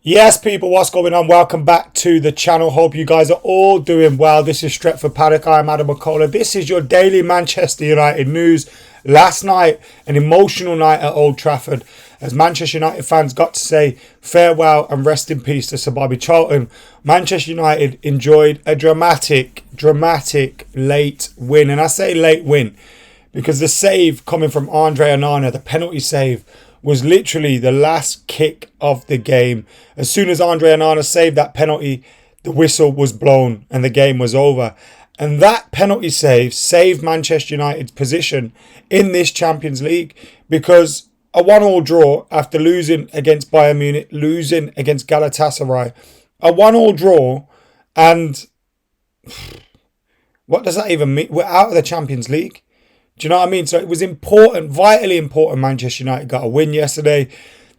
Yes, people, what's going on? Welcome back to the channel. Hope you guys are all doing well. This is Stretford, Paddock. I'm Adam McCullough. This is your daily Manchester United news. Last night, an emotional night at Old Trafford as Manchester United fans got to say farewell and rest in peace to Sir Bobby Charlton. Manchester United enjoyed a dramatic late win. And I say late win because the save coming from Andre Onana, the penalty save, was literally the last kick of the game. As soon as Andre Onana saved that penalty, the whistle was blown and the game was over. And that penalty save saved Manchester United's position in this Champions League, because a 1-1 draw after losing against Bayern Munich, losing against Galatasaray, a 1-1 draw, and what does that even mean? We're out of the Champions League. Do you know what I mean? So it was important, vitally important. Manchester United got a win yesterday.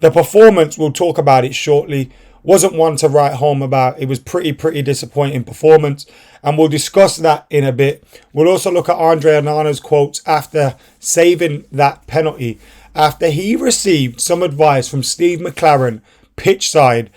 The performance, we'll talk about it shortly, wasn't one to write home about. It was pretty disappointing performance. And we'll discuss that in a bit. We'll also look at Andre Onana's quotes after saving that penalty, after he received some advice from Steve McLaren, pitch side,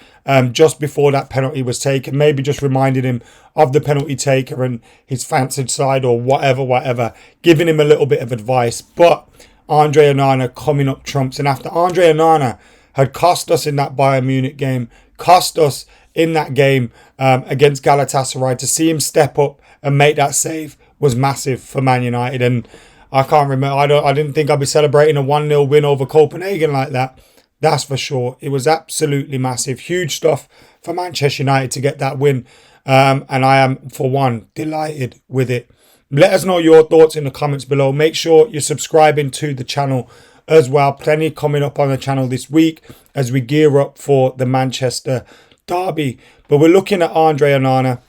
just before that penalty was taken, maybe just reminding him of the penalty taker and his fancied side or whatever, giving him a little bit of advice. But Andre Onana coming up trumps. And after Andre Onana had cost us in that Bayern Munich game, cost us in that game against Galatasaray, to see him step up and make that save was massive for Man United. And I can't remember, I didn't think I'd be celebrating a 1-0 win over Copenhagen like that. That's for sure. It was absolutely massive. Huge stuff for Manchester United to get that win. And I am, for one, delighted with it. Let us know your thoughts in the comments below. Make sure you're subscribing to the channel as well. Plenty coming up on the channel this week as we gear up for the Manchester derby. But we're looking at Andre Onana,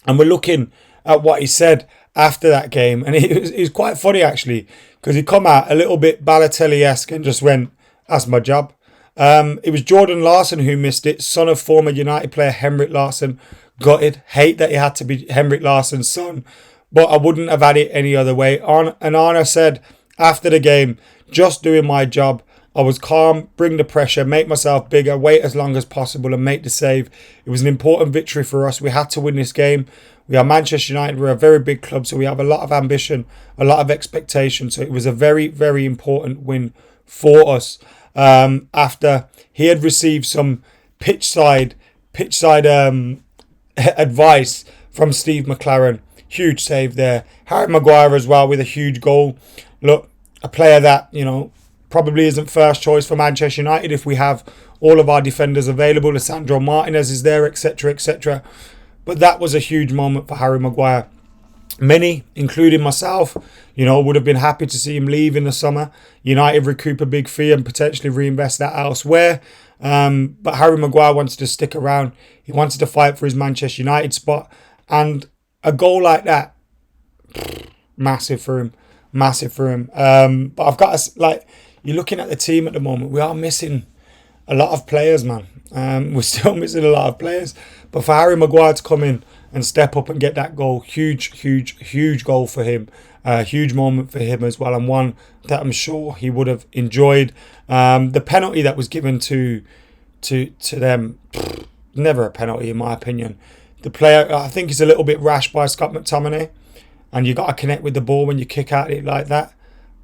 and we're looking at what he said after that game. And it was quite funny, actually, because he come out a little bit Balotelli-esque and just went, "That's my job." It was Jordan Larson who missed it, son of former United player Henrik Larsson. Gutted, hate that he had to be Henrik Larsson's son, but I wouldn't have had it any other way. Onana said after the game, "Just doing my job. I was calm, bring the pressure, make myself bigger, wait as long as possible and make the save. It was an important victory for us. We had to win this game. We are Manchester United. We're a very big club, so we have a lot of ambition, a lot of expectation. So it was a very important win for us." After he had received some pitch side advice from Steve McLaren. Huge save there. Harry Maguire as well with a huge goal. Look, a player that, probably isn't first choice for Manchester United if we have all of our defenders available. Lisandro Martinez is there, etc. But that was a huge moment for Harry Maguire. Many, including myself, would have been happy to see him leave in the summer. United recoup a big fee and potentially reinvest that elsewhere. But Harry Maguire wanted to stick around. He wanted to fight for his Manchester United spot. And a goal like that, massive for him. But I've got to, you're looking at the team at the moment. We are missing a lot of players, man. We're still missing a lot of players. But for Harry Maguire to come in and step up and get that goal, huge goal for him. Huge moment for him as well, and one that I'm sure he would have enjoyed. The penalty that was given to them, never a penalty in my opinion. The player, I think, is a little bit rash by Scott McTominay, and you got to connect with the ball when you kick at it like that.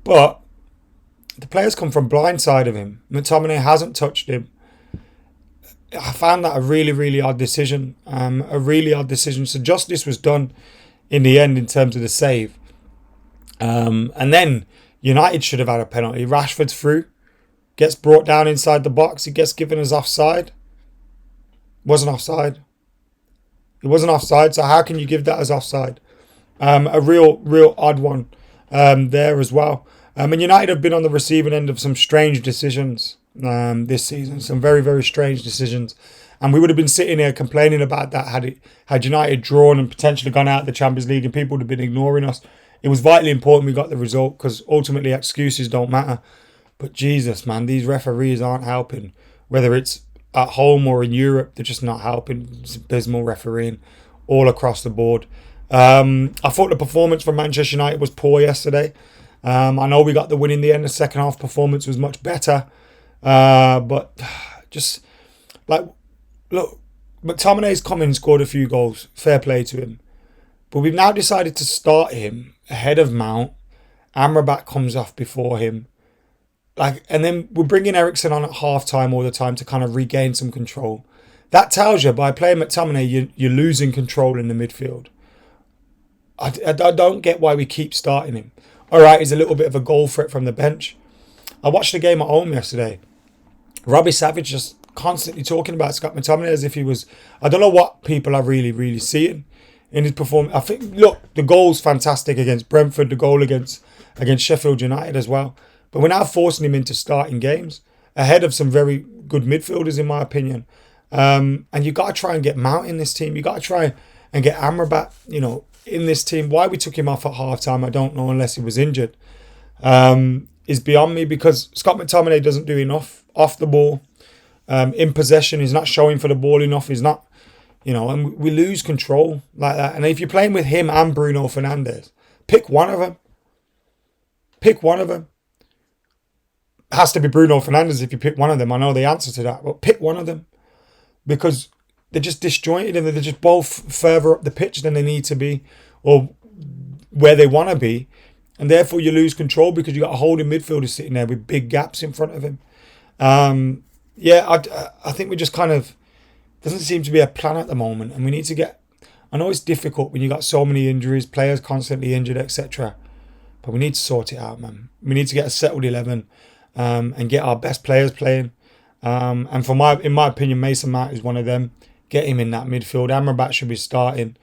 But the player's come from blindside of him. McTominay hasn't touched him. I found that a really odd decision. So justice was done in the end in terms of the save. And then United should have had a penalty. Rashford's through, gets brought down inside the box. He gets given as offside. Wasn't offside. It wasn't offside. So how can you give that as offside? A real odd one there as well. And United have been on the receiving end of some strange decisions this season. Some very strange decisions. And we would have been sitting here complaining about that had United drawn and potentially gone out of the Champions League, and people would have been ignoring us. It was vitally important we got the result, because ultimately excuses don't matter. But Jesus, man, these referees aren't helping. Whether it's at home or in Europe, they're just not helping. It's abysmal refereeing all across the board. I thought the performance from Manchester United was poor yesterday. I know we got the win in the end. The second half performance was much better. But just like look, McTominay's come in and scored a few goals. Fair play to him. But we've now decided to start him ahead of Mount. Amrabat comes off before him. And then we're bringing Eriksen on at half-time all the time to kind of regain some control. That tells you, by playing McTominay, you're losing control in the midfield. I don't get why we keep starting him. All right, he's a little bit of a goal threat from the bench. I watched the game at home yesterday. Robbie Savage just constantly talking about Scott McTominay as if he was... I don't know what people are really, really seeing in his performance. I think, look, the goal's fantastic against Brentford, the goal against Sheffield United as well. But we're now forcing him into starting games ahead of some very good midfielders, in my opinion. And you got to try and get Mount in this team. You got to try and get Amrabat, in this team. Why we took him off at half-time, I don't know, unless he was injured. Is beyond me, because Scott McTominay doesn't do enough off the ball. In possession, he's not showing for the ball enough. He's not, and we lose control like that. And if you're playing with him and Bruno Fernandes, pick one of them. Pick one of them. It has to be Bruno Fernandes if you pick one of them. I know the answer to that, but pick one of them. Because they're just disjointed and they're just both further up the pitch than they need to be or where they want to be. And therefore you lose control because you got a holding midfielder sitting there with big gaps in front of him. I think we just kind of... Doesn't seem to be a plan at the moment. And we need to get... I know it's difficult when you got so many injuries, players constantly injured, etc. But we need to sort it out, man. We need to get a settled 11 and get our best players playing. And in my opinion, Mason Mount is one of them. Get him in that midfield. Amrabat should be starting.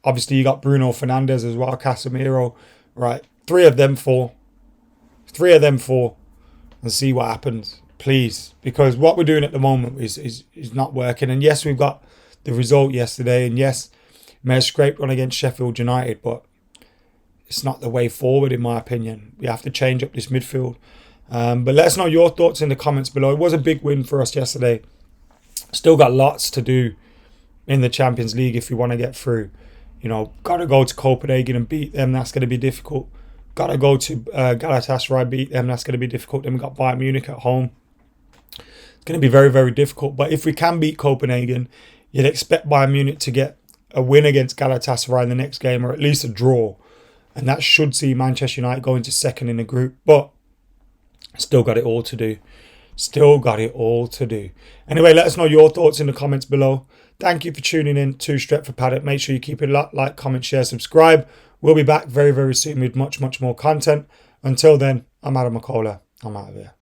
Obviously, you got Bruno Fernandes as well, Casemiro. Right, three of them four. And see what happens, please. Because what we're doing at the moment is not working. And yes, we've got the result yesterday. And yes, may have scraped one against Sheffield United. But it's not the way forward, in my opinion. We have to change up this midfield. But let us know your thoughts in the comments below. It was a big win for us yesterday. Still got lots to do in the Champions League if we want to get through. Got to go to Copenhagen and beat them. That's going to be difficult. Got to go to Galatasaray, beat them. That's going to be difficult. Then we got Bayern Munich at home. It's going to be very, very difficult. But if we can beat Copenhagen, you'd expect Bayern Munich to get a win against Galatasaray in the next game, or at least a draw. And that should see Manchester United going to second in the group. But still got it all to do. Anyway, let us know your thoughts in the comments below. Thank you for tuning in to Stretford Paddock. Make sure you keep it locked, like, comment, share, subscribe. We'll be back very, very soon with much, much more content. Until then, I'm Adam McCullough. I'm out of here.